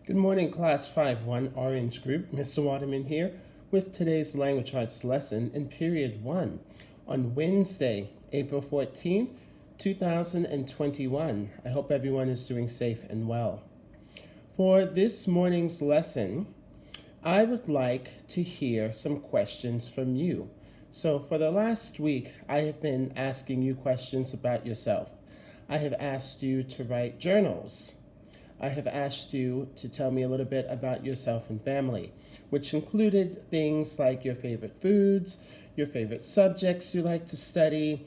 Good morning, Class 5-1 Orange Group. Mr. Waterman here with today's Language Arts lesson in Period 1 on Wednesday, April 14th, 2021. I hope everyone is doing safe and well. For this morning's lesson, I would like to hear some questions from you. So for the last week, I have been asking you questions about yourself. I have asked you to write journals. I have asked you to tell me a little bit about yourself and family, which included things like your favorite foods, your favorite subjects you like to study,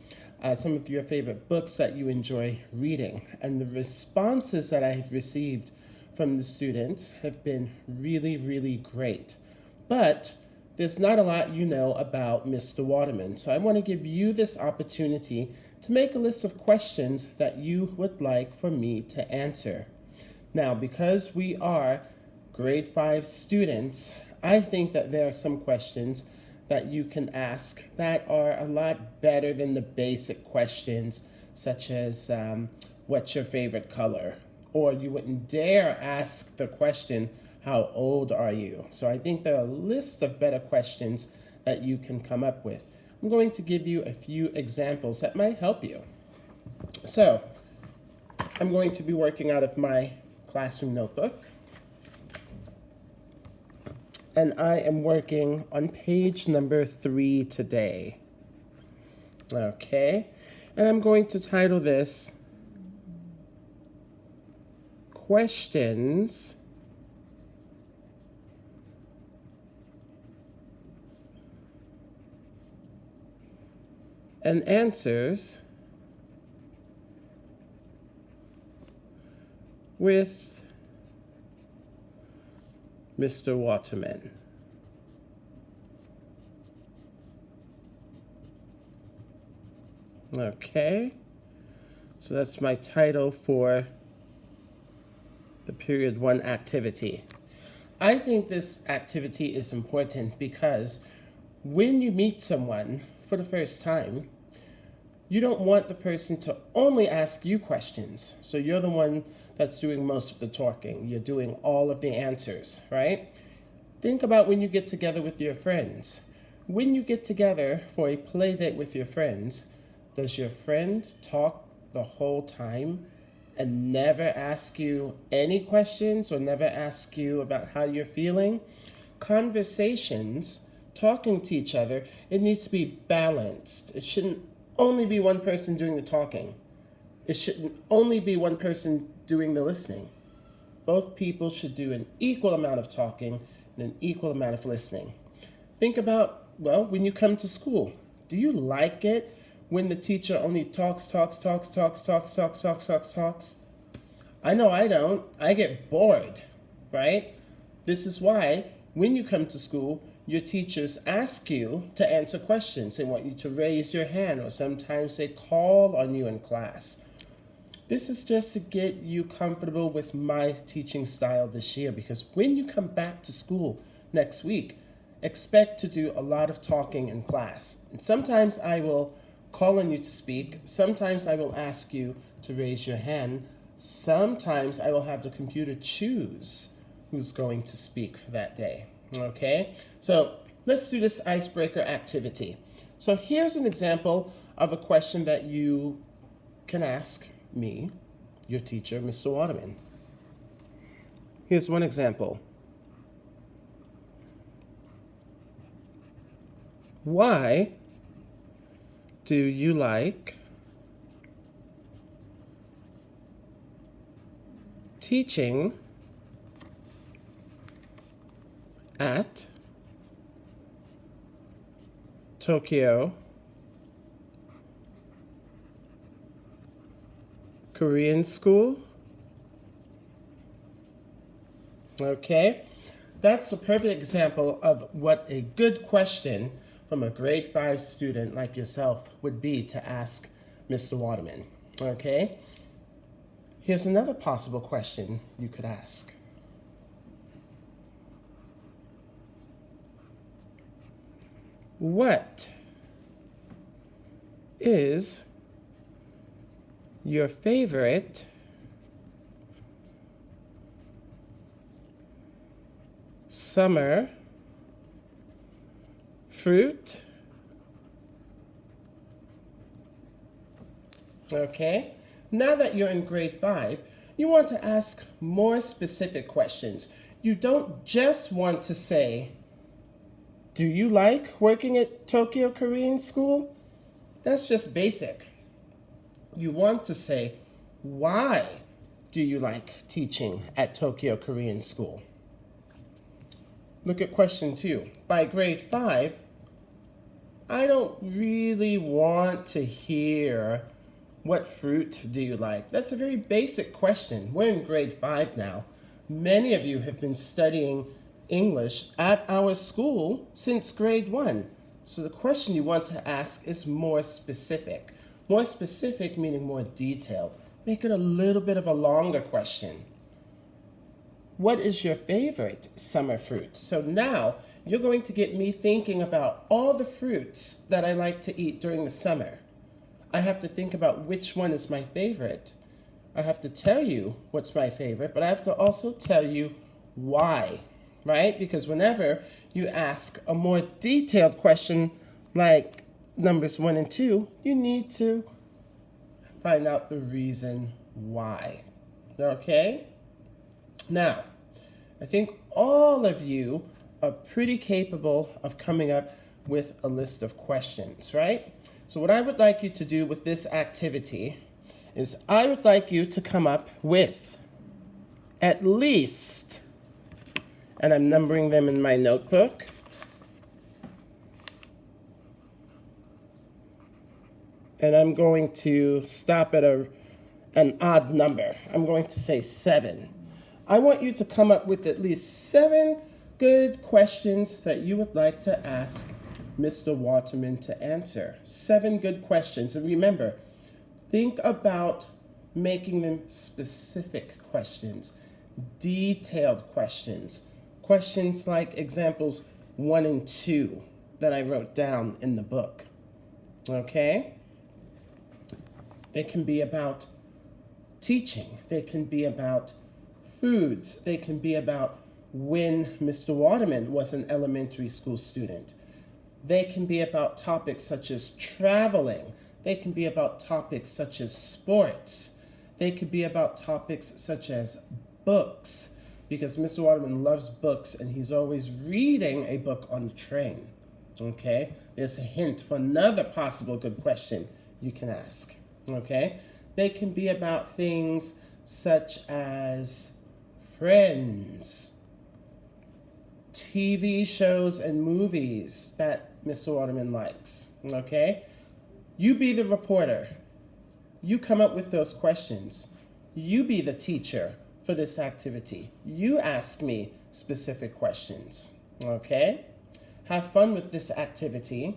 some of your favorite books that you enjoy reading. And the responses that I have received from the students have been really, really great. But there's not a lot you know about Mr. Waterman, so I want to give you this opportunity to make a list of questions that you would like for me to answer. Now, because we are grade 5 students, I think that there are some questions that you can ask that are a lot better than the basic questions, such as what's your favorite color? Or you wouldn't dare ask the question, how old are you? So I think there are a list of better questions that you can come up with. I'm going to give you a few examples that might help you. So I'm going to be working out of my classroom notebook, and I am working on page number 3 today. Okay, and I'm going to title this Questions and Answers with Mr. Waterman. Okay, so that's my title for the period 1 activity. I think this activity is important because when you meet someone for the first time, you don't want the person to only ask you questions. So you're the one that's doing most of the talking. You're doing all of the answers, right? Think about when you get together with your friends. When you get together for a play date with your friends, does your friend talk the whole time and never ask you any questions or never ask you about how you're feeling? Conversations, talking to each other, it needs to be balanced. It shouldn't only be one person doing the talking. It shouldn't only be one person doing the listening. Both people should do an equal amount of talking and an equal amount of listening. Think about, well, when you come to school, do you like it when the teacher only talks? I know I don't. I get bored, right? This is why when you come to school, your teachers ask you to answer questions. They want you to raise your hand, or sometimes they call on you in class. This is just to get you comfortable with my teaching style this year, because when you come back to school next week, expect to do a lot of talking in class. And sometimes I will call on you to speak. Sometimes I will ask you to raise your hand. Sometimes I will have the computer choose who's going to speak for that day. Okay, so let's do this icebreaker activity. So here's an example of a question that you can ask me, your teacher, Mr. Waterman. Here's one example. Why do you like teaching at Tokyo Korean School? Okay, that's the perfect example of what a good question from a grade 5 student like yourself would be to ask Mr. Waterman. Okay, here's another possible question you could ask. What is your favorite summer fruit. Okay, now that you're in grade 5, you want to ask more specific questions. You don't just want to say, do you like working at Tokyo Korean School? That's just basic. You want to say, why do you like teaching at Tokyo Korean School? Look at question 2. By grade 5, I don't really want to hear, what fruit do you like? That's a very basic question. We're in grade 5 now. Many of you have been studying English at our school since grade 1. So the question you want to ask is more specific. More specific meaning more detailed. Make it a little bit of a longer question. What is your favorite summer fruit? So now you're going to get me thinking about all the fruits that I like to eat during the summer. I have to think about which one is my favorite. I have to tell you what's my favorite, but I have to also tell you why, right? Because whenever you ask a more detailed question like numbers 1 and 2, you need to find out the reason why. Okay? Now, I think all of you are pretty capable of coming up with a list of questions, right? So what I would like you to do with this activity is I would like you to come up with at least, and I'm numbering them in my notebook, and I'm going to stop at an odd number. I'm going to say 7. I want you to come up with at least 7 good questions that you would like to ask Mr. Waterman to answer. 7 good questions. And remember, think about making them specific questions, detailed questions, questions like examples 1 and 2 that I wrote down in the book. Okay? They can be about teaching. They can be about foods. They can be about when Mr. Waterman was an elementary school student. They can be about topics such as traveling. They can be about topics such as sports. They could be about topics such as books, because Mr. Waterman loves books and he's always reading a book on the train. Okay? There's a hint for another possible good question you can ask. Okay? They can be about things such as friends, TV shows and movies that Mr. Waterman likes, okay? You be the reporter. You come up with those questions. You be the teacher for this activity. You ask me specific questions, okay? Have fun with this activity.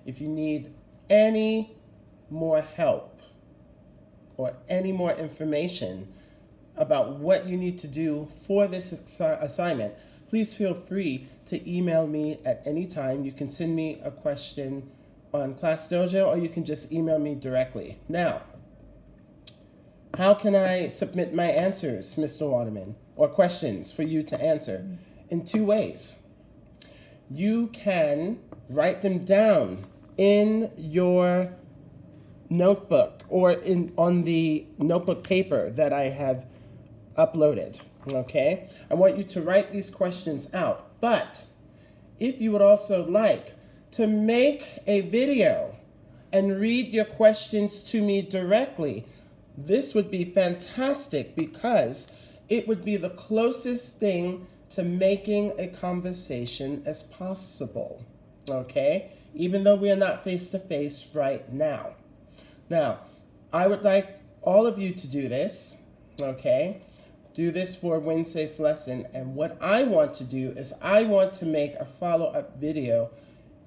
If you need any more help or any more information about what you need to do for this assignment, please feel free to email me at any time. You can send me a question on Class Dojo, or you can just email me directly. Now, how can I submit my answers, Mr. Waterman, or questions for you to answer? In 2 ways. You can write them down in your notebook or on the notebook paper that I have uploaded. Okay? I want you to write these questions out. But if you would also like to make a video and read your questions to me directly, this would be fantastic, because it would be the closest thing to making a conversation as possible. Okay? Even though we are not face to face right now. Now, I would like all of you to do this. Okay? Do this for Wednesday's lesson, and what I want to do is I want to make a follow-up video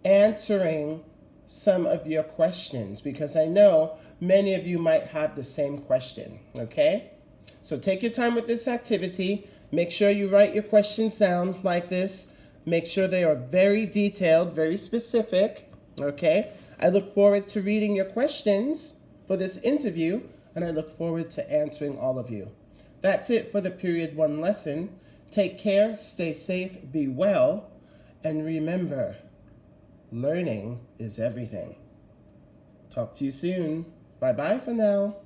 answering some of your questions, because I know many of you might have the same question, okay? So take your time with this activity. Make sure you write your questions down like this. Make sure they are very detailed, very specific, okay? I look forward to reading your questions for this interview, and I look forward to answering all of you. That's it for the Period 1 lesson. Take care, stay safe, be well, and remember, learning is everything. Talk to you soon. Bye-bye for now.